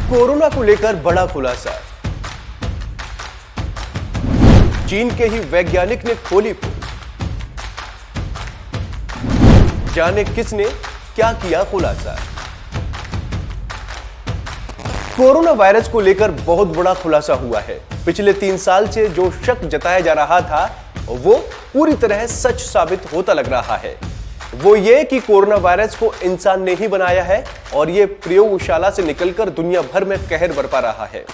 Corona को लेकर बड़ा खुलासा। चीन के ही वैज्ञानिक ने खोली पोल। जाने किसने क्या किया खुलासा। कोरोना वायरस को लेकर बहुत बड़ा खुलासा हुआ है। पिछले 3 साल से जो शक जताया जा रहा था वो पूरी तरह सच साबित होता लग रहा है। वो ये कि कोरोना वायरस को इंसान ने ही बनाया है और ये प्रयोगशाला से निकलकर दुनिया भर में कहर बरपा रहा है।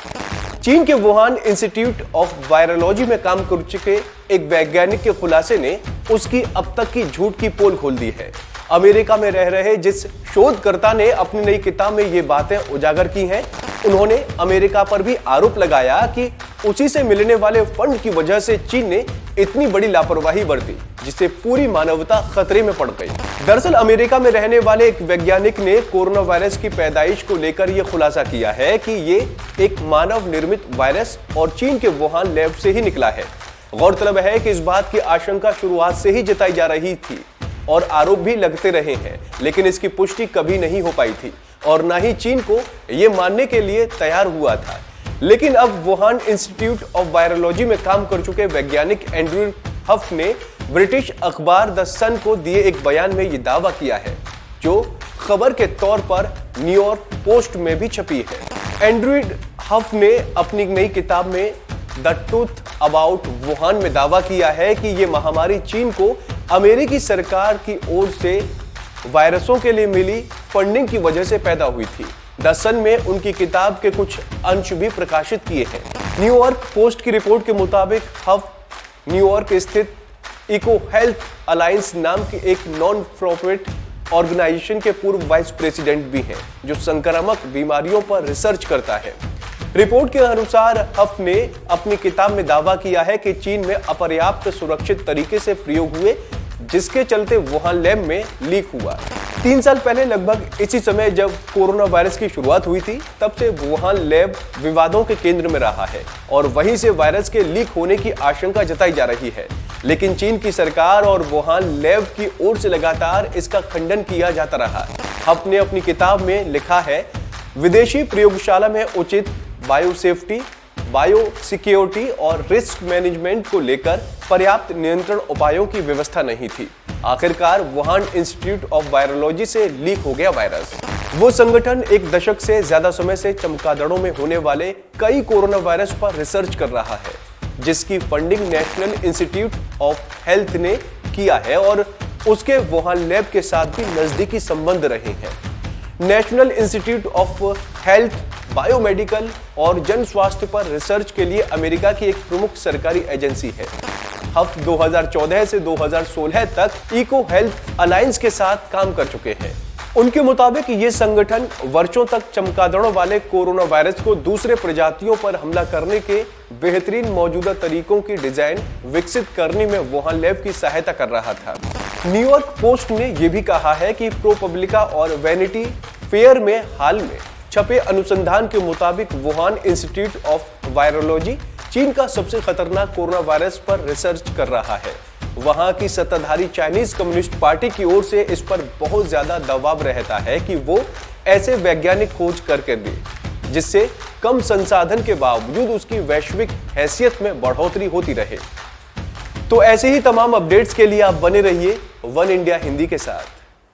चीन के वुहान इंस्टीट्यूट ऑफ वायरोलॉजी में काम कर चुके एक वैज्ञानिक के खुलासे ने उसकी अब तक की झूठ की पोल खोल दी है। अमेरिका में रह रहे जिस शोधकर्ता ने अपनी नई किताब में ये बातें उजागर की हैं, उन्होंने अमेरिका पर भी आरोप लगाया कि उसी से मिलने वाले फंड की वजह से चीन ने इतनी बड़ी लापरवाही बरती जिससे पूरी मानवता खतरे में पड़ गई। दरअसल अमेरिका में रहने वाले एक वैज्ञानिक ने कोरोना वायरस की पैदाइश को लेकर यह खुलासा किया है कि ये एक मानव निर्मित वायरस और चीन के वुहान लैब से ही निकला है। गौरतलब है कि इस बात की आशंका शुरुआत से ही जताई जा रही थी और आरोप भी लगते रहे हैं, लेकिन इसकी पुष्टि कभी नहीं हो पाई थी और ना ही चीन को यह मानने के लिए तैयार हुआ था। लेकिन अब वुहान इंस्टीट्यूट ऑफ वायरोलॉजी में काम कर चुके वैज्ञानिक एंड्रयू हफ ने ब्रिटिश अखबार द सन को दिए एक बयान में यह दावा किया है, जो खबर के तौर पर न्यूयॉर्क पोस्ट में भी छपी है। एंड्रयू हफ ने अपनी नई किताब में द ट्रूथ अबाउट वुहान में दावा किया है कि यह महामारी चीन को अमेरिकी सरकार की ओर से वायरसों के लिए मिली फंडिंग की वजह से पैदा हुई थी। द सन में उनकी किताब के कुछ अंश भी प्रकाशित किए हैं। न्यूयॉर्क पोस्ट की रिपोर्ट के मुताबिक हफ न्यूयॉर्क स्थित इको हेल्थ अलायंस नाम की एक नॉन प्रॉफिट ऑर्गेनाइजेशन के पूर्व वाइस प्रेसिडेंट भी हैं, जो संक्रामक बीमारियों पर रिसर्च करता है। रिपोर्ट के अनुसार हफ ने अपनी किताब में दावा किया है कि चीन में अपर्याप्त सुरक्षित तरीके से प्रयोग हुए, जिसके चलते वुहान लैब में लीक हुआ। 3 साल पहले लगभग इसी समय जब कोरोना वायरस की शुरुआत हुई थी, तब से वुहान लैब विवादों के केंद्र में रहा है और वहीं से वायरस के लीक होने की आशंका जताई जा रही है। लेकिन चीन की सरकार और वुहान लैब की ओर से लगातार इसका खंडन किया जाता रहा। हफ ने अपनी किताब में लिखा है, विदेशी प्रयोगशाला में उचित बायो सेफ्टी, बायो सिक्योरिटी और रिस्क मैनेजमेंट को लेकर पर्याप्त नियंत्रण उपायों की व्यवस्था नहीं थी। आखिरकार वुहान इंस्टीट्यूट ऑफ वायरोलॉजी से लीक हो गया वायरस। वो संगठन एक दशक से ज्यादा समय से चमगादड़ों में होने वाले कई कोरोना वायरस पर रिसर्च कर रहा है, जिसकी funding national institute of health ने किया है और उसके वुहान लैब के साथ भी नजदीकी संबंध रहे हैं। National institute of health biomedical और जन स्वास्थ्य पर रिसर्च के लिए अमेरिका की एक प्रमुख सरकारी एजेंसी है। हफ 2014 से 2016 तक इको हेल्थ अलायंस के साथ काम कर चुके हैं। उनके मुताबिक ये संगठन वर्षों तक चमगादड़ों वाले कोरोना वायरस को दूसरे प्रजातियों पर हमला करने के बेहतरीन मौजूदा तरीकों की डिजाइन विकसित करने में वुहान लैब की सहायता कर रहा था। न्यूयॉर्क पोस्ट ने यह भी कहा है कि प्रोपब्लिका और वैनिटी फेयर में हाल में छपे अनुसंधान के मुताबिक वुहान इंस्टीट्यूट ऑफ वायरोलॉजी चीन का सबसे खतरनाक कोरोना वायरस पर रिसर्च कर रहा है। वहां की सत्ताधारी चाइनीज कम्युनिस्ट पार्टी की ओर से इस पर बहुत ज्यादा दबाव रहता है कि वो ऐसे वैज्ञानिक खोज करके दे जिससे कम संसाधन के बावजूद उसकी वैश्विक हैसियत में बढ़ोतरी होती रहे। तो ऐसे ही तमाम अपडेट्स के लिए आप बने रहिए वन इंडिया हिंदी के साथ।